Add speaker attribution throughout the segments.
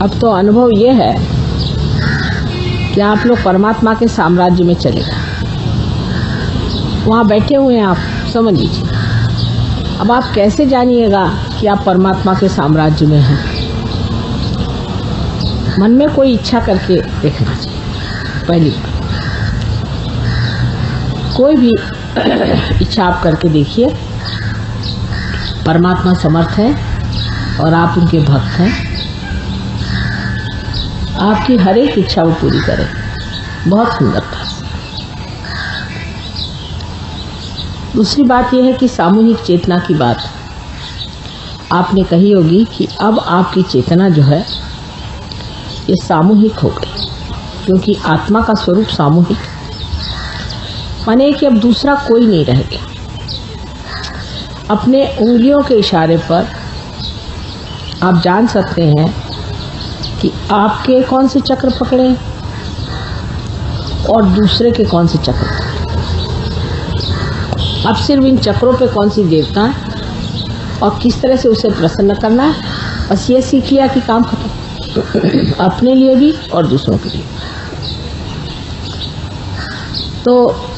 Speaker 1: अब तो अनुभव ये है कि आप लोग परमात्मा के साम्राज्य में चले गए। वहाँ बैठे हुए हैं आप, समझ लीजिए। अब आप कैसे जानिएगा कि आप परमात्मा के साम्राज्य में हैं? मन में कोई इच्छा करके देखना चाहिए। पहली बात, कोई भी इच्छा आप करके देखिए। परमात्मा समर्थ है और आप उनके भक्त हैं। आपकी हर एक इच्छा वो पूरी करे। बहुत सुंदर था। दूसरी बात यह है कि सामूहिक चेतना की बात आपने कही होगी कि अब आपकी चेतना जो है ये सामूहिक हो गई, क्योंकि आत्मा का स्वरूप सामूहिक, माने कि अब दूसरा कोई नहीं रह गया। अपने उंगलियों के इशारे पर आप जान सकते हैं कि आपके कौन से चक्र पकड़े और दूसरे के कौन से चक्र पकड़े। अब सिर्फ इन चक्रों पे कौन सी देवता है और किस तरह से उसे प्रसन्न करना है, बस ये सीख लिया कि काम खत्म। अपने लिए भी और दूसरों के लिए। तो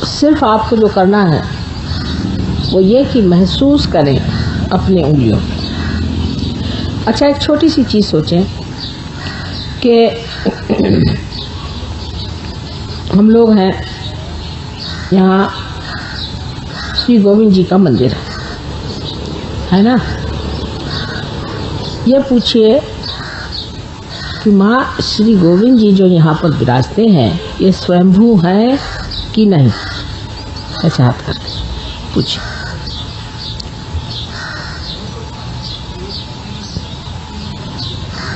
Speaker 1: सिर्फ आपको जो करना है वो ये कि महसूस करें अपने उंगलियों को। अच्छा, एक छोटी सी चीज़ सोचें कि हम लोग हैं यहाँ, श्री गोविंद जी का मंदिर है ना। ये पूछिए कि माँ श्री गोविंद जी जो यहाँ पर विराजते हैं ये स्वयंभू हैं कि नहीं? ऐसे हाथ करके पूछिए।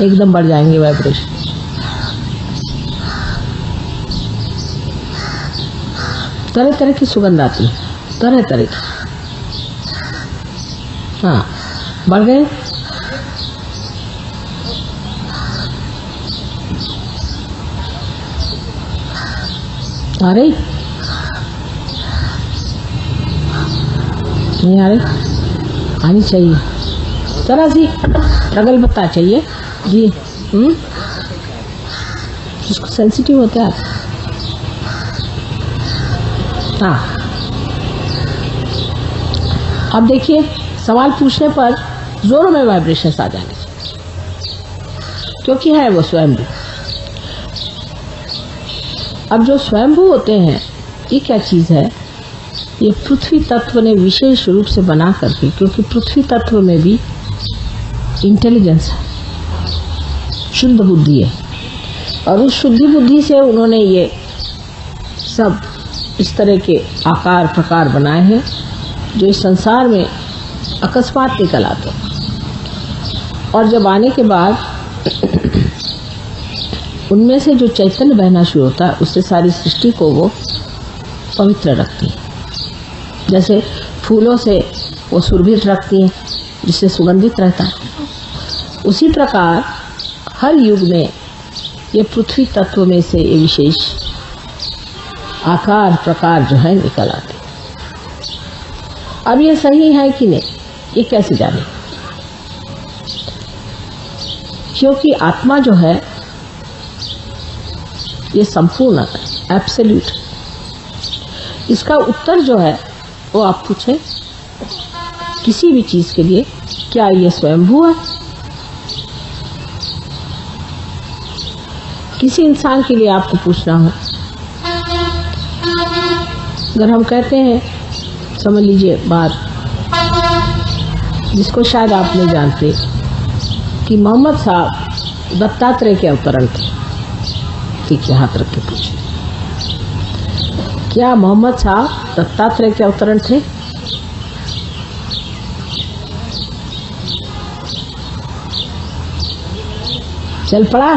Speaker 1: एकदम बढ़ जाएंगे वाइब्रेशन। तरह तरह की सुगंध आती है, तरह तरह की। हाँ, बढ़ गए। आ रही? नहीं आ रही? आनी चाहिए जरा सी, प्रगल्भता चाहिए जी। जिसको सेंसिटिव होता है। हाँ, अब देखिए, सवाल पूछने पर जोरों में वाइब्रेशंस आ जाने चाहिए, क्योंकि है वो स्वयंभू। अब जो स्वयंभू होते हैं ये क्या चीज़ है? ये पृथ्वी तत्व ने विशेष रूप से बना करके, क्योंकि पृथ्वी तत्व में भी इंटेलिजेंस है, शुद्ध बुद्धि है, और उस शुद्ध बुद्धि से उन्होंने ये सब इस तरह के आकार प्रकार बनाए हैं जो इस संसार में अकस्मात निकल आते हैं। और जब आने के बाद उनमें से जो चैतन्य बहना शुरू होता है उससे सारी सृष्टि को वो पवित्र रखती है। जैसे फूलों से वो सुरभित रखती हैं जिससे सुगंधित रहता है, उसी प्रकार हर युग में ये पृथ्वी तत्व में से ये विशेष आकार प्रकार जो है निकल आते हैं। अब ये सही है कि नहीं, ये कैसे जाने? क्योंकि आत्मा जो है ये संपूर्ण एब्सोल्यूट। इसका उत्तर जो है वो आप पूछें किसी भी चीज के लिए, क्या ये स्वयंभू है? किसी इंसान के लिए आपको पूछना हो, अगर हम कहते हैं, समझ लीजिए बात जिसको शायद आप नहीं जानते, कि मोहम्मद साहब दत्तात्रेय के अवतरण थे। ठीक है, हाथ रख के पूछिए, क्या मोहम्मद साहब दत्तात्रेय के अवतरण थे? चल पड़ा,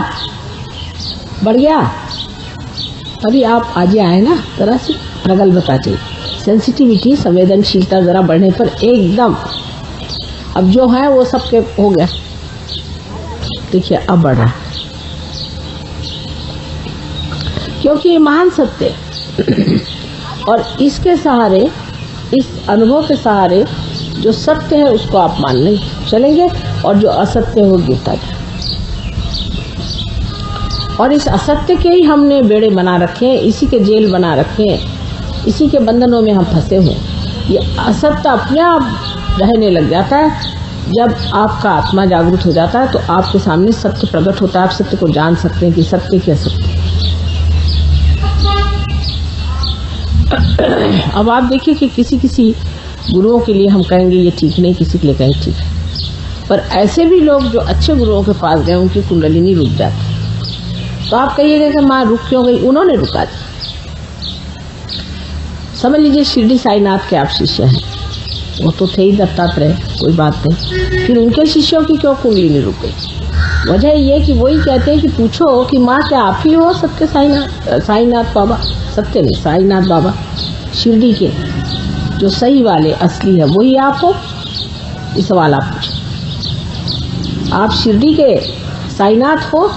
Speaker 1: बढ़ गया। अभी आप आज आए ना, तरह से प्रगल्भता चाहिए, सेंसिटिविटी, संवेदनशीलता जरा बढ़ने पर एकदम, अब जो है वो सबके हो गया। देखिए अब बढ़ रहा है, क्योंकि ये महान सत्य है। और इसके सहारे, इस अनुभव के सहारे जो सत्य है उसको आप मानने चलेंगे और जो असत्य है वो गिरता जाए। और इस असत्य के ही हमने बेड़े बना रखे हैं, इसी के जेल बना रखे हैं, इसी के बंधनों में हम फंसे हुए। ये असत्य अपने आप रहने लग जाता है। जब आपका आत्मा जागृत हो जाता है तो आपके सामने सत्य प्रकट होता है। आप सत्य को जान सकते हैं कि सत्य क्या सत्य। अब आप देखिए कि किसी किसी गुरुओं के लिए हम कहेंगे ये ठीक नहीं, किसी के लिए कहेंगे ठीक है, पर ऐसे भी लोग जो अच्छे गुरुओं के पास गए उनकी कुंडलिनी रुक जाती। तो आप कहिएगा कि माँ रुक क्यों गई? उन्होंने रुका दी। समझ लीजिए शिरडी साईनाथ के आप शिष्य हैं, वो तो थे ही दत्तात्रेय, कोई बात नहीं, फिर उनके शिष्यों की क्यों कुंडलिनी रुक गई? वजह ये कि वही कहते हैं कि पूछो कि माँ क्या आप ही हो सत्य साईनाथ बाबा? सत्य नहीं, साईनाथ बाबा शिरडी के जो सही वाले असली है वही आप हो? ये सवाल आप पूछो। आप शिरडी के साईनाथ हो?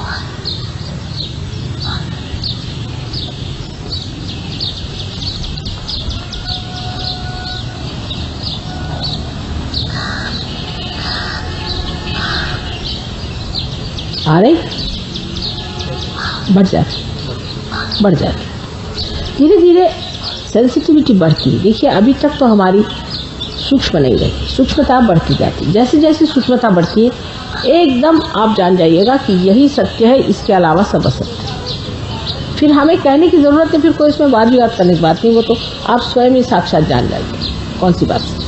Speaker 1: आ रही बढ़ जाती धीरे धीरे सेंसिटिविटी बढ़ती है। देखिए अभी तक तो हमारी सूक्ष्म नहीं रही, सूक्ष्मता बढ़ती जाती। जैसे जैसे सूक्ष्मता बढ़ती है एकदम आप जान जाइएगा कि यही सत्य है, इसके अलावा सब असत्य है। फिर हमें कहने की जरूरत है, फिर कोई इसमें वाद विवाद करने की बात नहीं, वो तो आप स्वयं ही साक्षात जान जाइए कौन सी बात है।